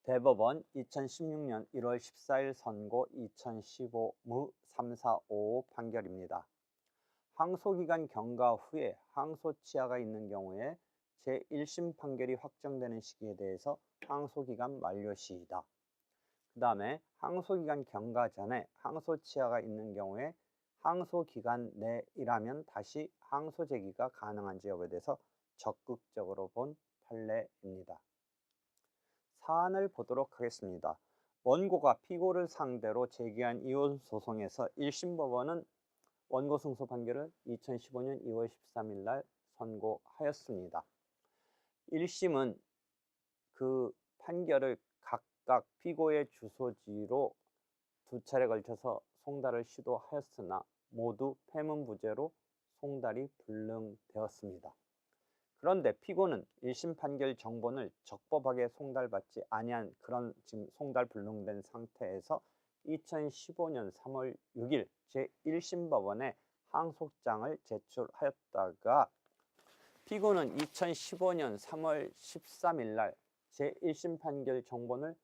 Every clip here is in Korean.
대법원 2016년 1월 14일 선고 2015무 345 판결입니다. 항소기간 경과 후에 항소치하가 있는 경우에 제1심 판결이 확정되는 시기에 대해서 항소기간 만료 시이다. 그 다음에 항소기간 경과 전에 항소치하가 있는 경우에 항소기간 내이라면 다시 항소 제기가 가능한지 여부에 대해서 적극적으로 본 판례입니다. 사안을 보도록 하겠습니다. 원고가 피고를 상대로 제기한 이혼 소송에서 1심 법원은 원고 승소 판결을 2015년 2월 13일 날 선고하였습니다. 1심은 그 판결을 각각 피고의 주소지로 두 차례 걸쳐서 송달을 시도하였으나 모두 패문부재로 송달이 불능되었습니다. 그런데 피고는 1심 판결 정본을 적법하게 송달받지 아니한 그런 지금 송달 불능된 상태에서 2015년 3월 6일 제1심 법원에 항소장을 제출하였다가 피고는 2015년 3월 13일 날 제1심 판결 정본을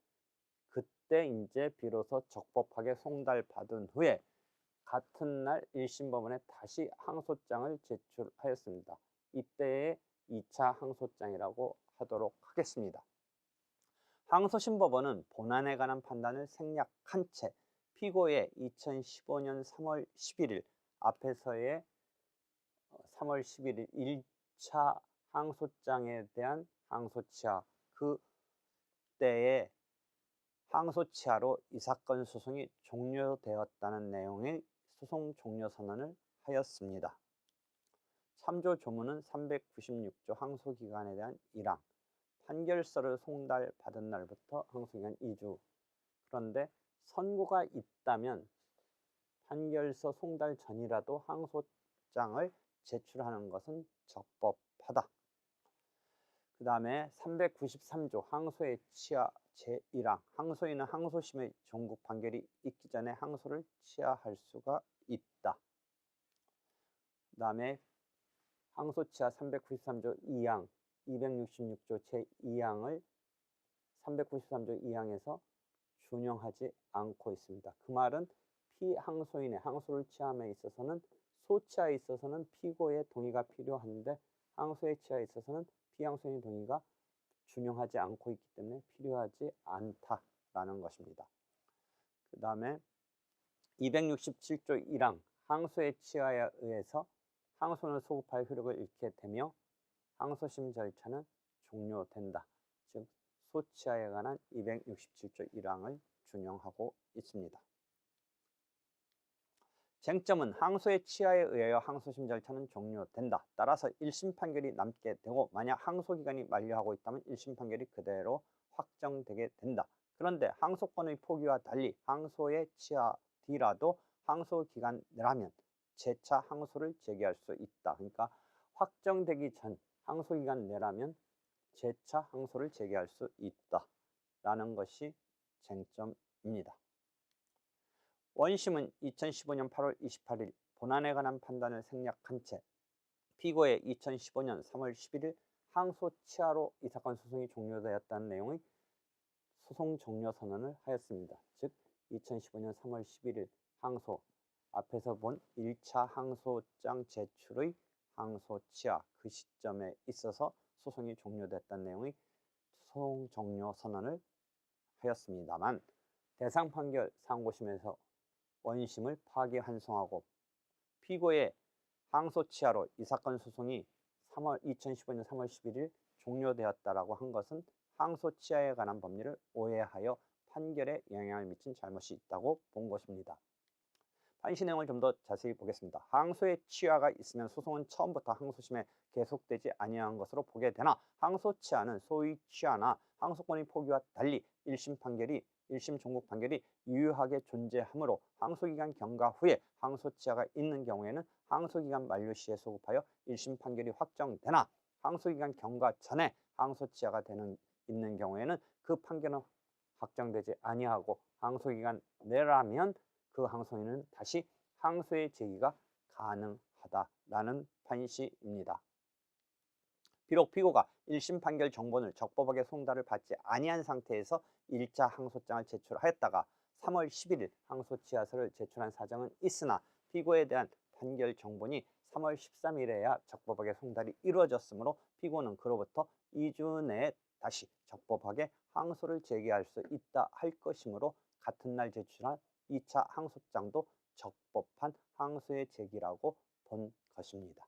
그때 이제 비로소 적법하게 송달받은 후에 같은 날 1심 법원에 다시 항소장을 제출하였습니다. 이때의 2차 항소장이라고 하도록 하겠습니다. 항소심 법원은 본안에 관한 판단을 생략한 채 피고의 2015년 3월 11일 앞에서의 3월 11일 1차 항소장에 대한 항소치하 그때의 항소치하로 이 사건 소송이 종료되었다는 내용의 소송 종료 선언을 하였습니다. 참조 조문은 396조 항소기간에 대한 1항 판결서를 송달받은 날부터 항소기간 2주 그런데 선고가 있다면 판결서 송달 전이라도 항소장을 제출하는 것은 적법하다. 그 다음에 393조 항소의 치하 제1항 항소인은 항소심의 종국 판결이 있기 전에 항소를 치하할 수가 있다. 그 다음에 항소치하 393조 2항 266조 제2항을 393조 2항에서 준용하지 않고 있습니다. 그 말은 피항소인의 항소를 취함에 있어서는 소치하에 있어서는 피고의 동의가 필요한데 항소의 치하에 있어서는 피항소인의 동의가 준용하지 않고 있기 때문에 필요하지 않다라는 것입니다. 그 다음에 267조 1항 항소의 치하에 의해서 항소는 소급할 효력을 잃게 되며 항소심 절차는 종료된다. 즉 소치하에 관한 267조 1항을 준용하고 있습니다. 쟁점은 항소의 치하에 의하여 항소심 절차는 종료된다. 따라서 1심 판결이 남게 되고 만약 항소기간이 만료하고 있다면 1심 판결이 그대로 확정되게 된다. 그런데 항소권의 포기와 달리 항소의 치하 뒤라도 항소기간 내라면 재차 항소를 제기할 수 있다. 그러니까 확정되기 전 항소기간 내라면 재차 항소를 제기할 수 있다라는 것이 쟁점입니다. 원심은 2015년 8월 28일 본안에 관한 판단을 생략한 채 피고의 2015년 3월 11일 항소 치하로 이 사건 소송이 종료되었다는 내용의 소송 종료 선언을 하였습니다. 즉 2015년 3월 11일 항소 앞에서 본 1차 항소장 제출의 항소 치하 그 시점에 있어서 소송이 종료됐다는 내용의 소송 종료 선언을 하였습니다만 대상 판결 상고심에서 원심을 파기환송하고 피고의 항소 치하로 이 사건 소송이 2015년 3월 11일 종료되었다라고 한 것은 항소 치하에 관한 법리를 오해하여 판결에 영향을 미친 잘못이 있다고 본 것입니다. 판시 내용을 좀 더 자세히 보겠습니다. 항소의 치하가 있으면 소송은 처음부터 항소심에 계속되지 아니한 것으로 보게 되나 항소 치하는 소위 치하나 항소권의 포기와 달리 1심 종국 판결이 유효하게 존재하므로 항소기간 경과 후에 항소 치하가 있는 경우에는 항소기간 만료 시에 소급하여 1심 판결이 확정되나 항소기간 경과 전에 항소 치하가 있는 경우에는 그 판결은 확정되지 아니하고 항소기간 내라면 그 항소인은 다시 항소의 제기가 하다라는 판시입니다. 비록 피고가 1심 판결 정본을 적법하게 송달을 받지 아니한 상태에서 1차 항소장을 제출하였다가 3월 11일 항소치하서를 제출한 사정은 있으나 피고에 대한 판결 정본이 3월 13일에야 적법하게 송달이 이루어졌으므로 피고는 그로부터 2주 내에 다시 적법하게 항소를 제기할 수 있다 할 것이므로 같은 날 제출한 2차 항소장도 적법한 항소의 제기라고 본 것입니다.